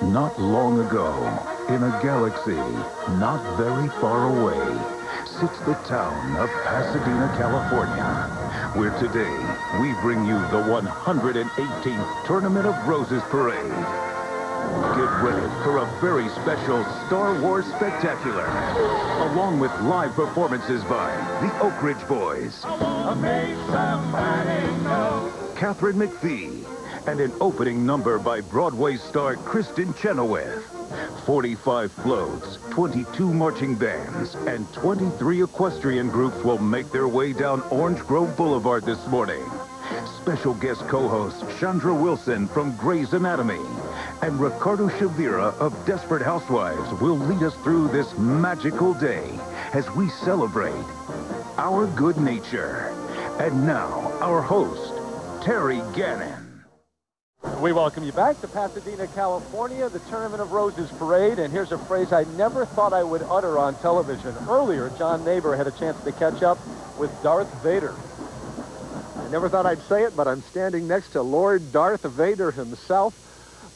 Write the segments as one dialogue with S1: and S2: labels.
S1: Not long ago, in a galaxy not very far away, sits the town of Pasadena, California, where today we bring you the 118th Tournament of Roses Parade. Get ready for a very special Star Wars spectacular, along with live performances by the Oak Ridge Boys, Catherine McPhee, and an opening number by Broadway star Kristen Chenoweth. 45 floats, 22 marching bands, and 23 equestrian groups will make their way down Orange Grove Boulevard this morning. Special guest co-host Chandra Wilson from Grey's Anatomy and Ricardo Shavira of Desperate Housewives will lead us through this magical day as we celebrate our good nature. And now, our host, Terry Gannon.
S2: We welcome you back to Pasadena, California, the Tournament of Roses Parade, and here's a phrase I never thought I would utter on television. Earlier, John Neighbor had a chance to catch up with Darth Vader. I never thought I'd say it, but I'm standing next to Lord Darth Vader himself.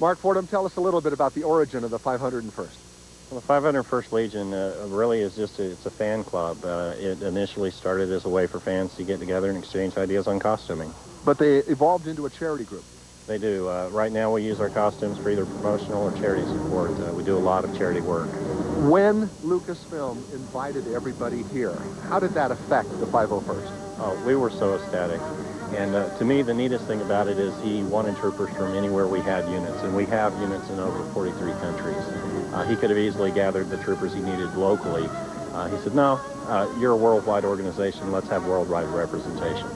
S2: Mark Fordham, tell us a little bit about the origin of the 501st.
S3: Well, the 501st Legion really is just it's a fan club. It initially started as a way for fans to get together and exchange ideas on costuming.
S2: But they evolved into a charity group.
S3: They do. Right now we use our costumes for either promotional or charity support. We do a lot of charity work.
S2: When Lucasfilm invited everybody here, how did that affect the 501st?
S3: Oh, we were so ecstatic. And to me, the neatest thing about it is he wanted troopers from anywhere we had units, and we have units in over 43 countries. He could have easily gathered the troopers he needed locally. He said, no, you're a worldwide organization. Let's have worldwide representation.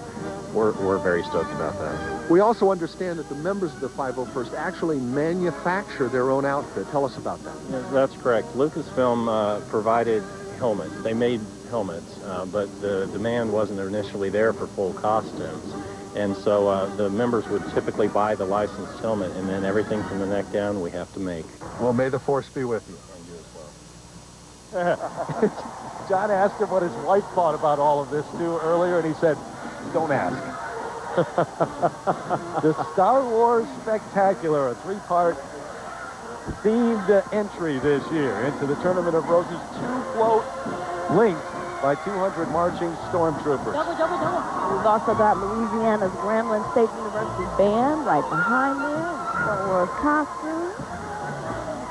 S3: We're very stoked about that.
S2: We also understand that the members of the 501st actually manufacture their own outfit. Tell us about that.
S3: Yeah, that's correct. Lucasfilm provided helmets. They made helmets, but the demand wasn't initially there for full costumes. And so the members would typically buy the licensed helmet, and then everything from the neck down we have to make.
S2: Well, may the force be with you.
S3: And you as well.
S2: John asked him what his wife thought about all of this, too, earlier, and he said, don't ask. The Star Wars Spectacular, a three-part themed entry this year into the Tournament of Roses. 2-float linked by 200 marching stormtroopers.
S4: Double, double, double. We've also got Louisiana's Grambling State University Band right behind there. Star Wars costumes.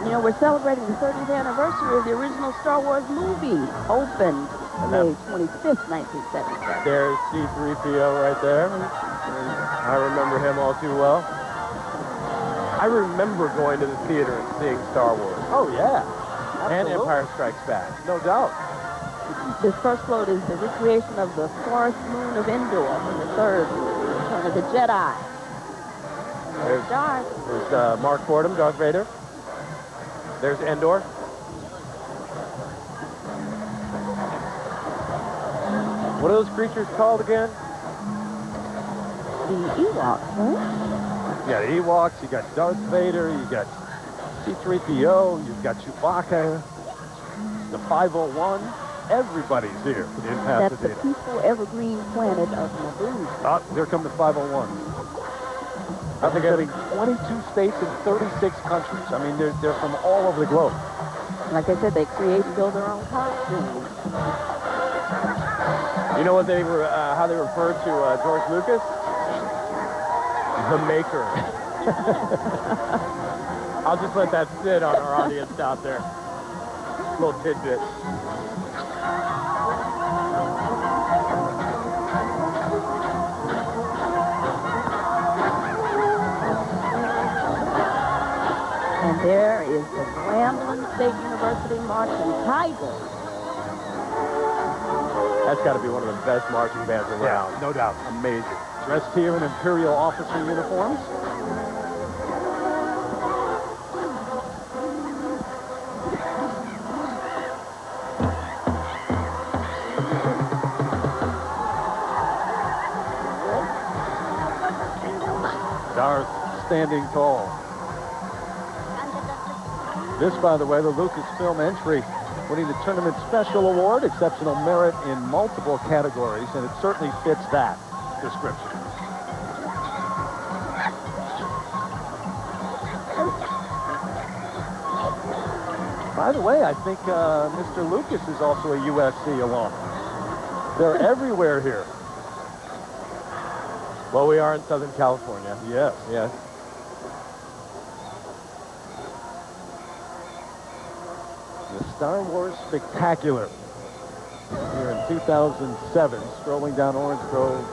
S4: You know, we're celebrating the 30th anniversary of the original Star Wars movie, opened May 25th, 1977.
S2: There's C-3PO right there. I remember him all too well. I remember going to the theater and seeing Star Wars. Oh, yeah. Absolutely. And Empire Strikes Back. No doubt.
S4: This first float is the recreation of the forest moon of Endor from the third Return of the Jedi. There's Darth.
S2: There's Mark Fordham, Darth Vader. There's Endor. What are those creatures called again?
S4: The Ewoks, right?
S2: You got Ewoks, you got Darth Vader, you got C-3PO, you've got Chewbacca, the 501. Everybody's here in Pasadena.
S4: That's the peaceful evergreen planet of Naboo.
S2: Ah, here come the 501. Representing 22 states and 36 countries. I mean, they're from all over the globe.
S4: Like I said, they create and build their own costumes.
S2: You know what they were, how they referred to George Lucas? The Maker. I'll just let that sit on our audience out there. Little tidbit.
S4: And there is the Grambling State University Marching Tigers.
S2: That's got to be one of the best marching bands around. Yeah, no doubt. Amazing. Dressed here in Imperial officer uniforms. Darth standing tall. This, by the way, the Lucasfilm entry, winning the tournament special award, exceptional merit in multiple categories, and it certainly fits that description. By the way, I think Mr. Lucas is also a USC alum. They're everywhere here.
S5: Well, we are in Southern California.
S2: Yes.
S5: Yes.
S2: The Star Wars Spectacular here in 2007, strolling down Orange Grove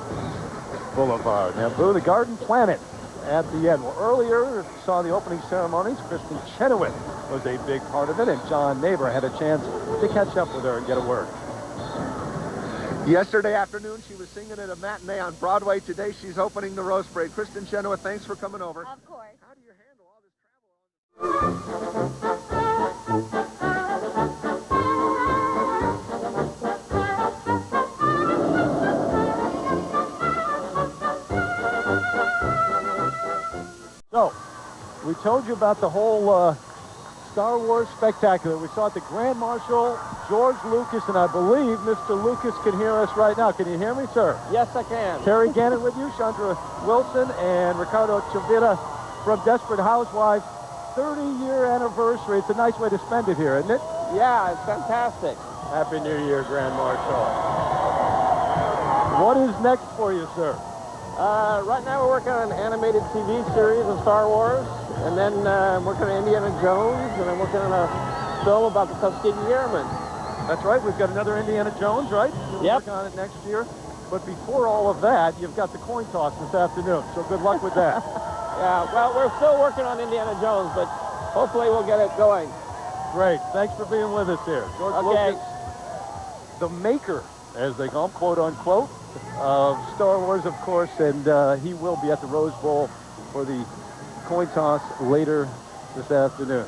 S2: Boulevard. Now, Boo, the Garden Planet at the end. Well, earlier, saw the opening ceremonies. Kristen Chenoweth was a big part of it, and John Neighbor had a chance to catch up with her and get a word.
S6: Yesterday afternoon, she was singing at a matinee on Broadway. Today, she's opening the Rose Parade. Kristen Chenoweth, thanks for coming over.
S7: Of course.
S6: How do you handle all this travel?
S2: So, we told you about the whole Star Wars Spectacular. We saw it at the Grand Marshal, George Lucas, and I believe Mr. Lucas can hear us right now. Can you hear me, sir?
S5: Yes, I can.
S2: Terry Gannon with you, Chandra Wilson, and Ricardo Chavita from Desperate Housewives. 30-year anniversary. It's a nice way to spend it here, isn't it?
S5: Yeah, it's fantastic. Happy New Year, Grand Marshal.
S2: What is next for you, sir?
S5: Right now we're working on an animated TV series of Star Wars, and then I'm working on Indiana Jones, and I'm working on a film about the Tuskegee Airmen.
S2: That's right. We've got another Indiana Jones, right? You're
S5: Yep.
S2: working on it next year. But before all of that, you've got the coin toss this afternoon. So good luck with that.
S5: Yeah, well, we're still working on Indiana Jones, but hopefully we'll get it going.
S2: Great. Thanks for being with us here. George
S5: Okay.
S2: Lucas, the maker, as they call him, quote unquote, of Star Wars, of course, and he will be at the Rose Bowl for the coin toss later this afternoon.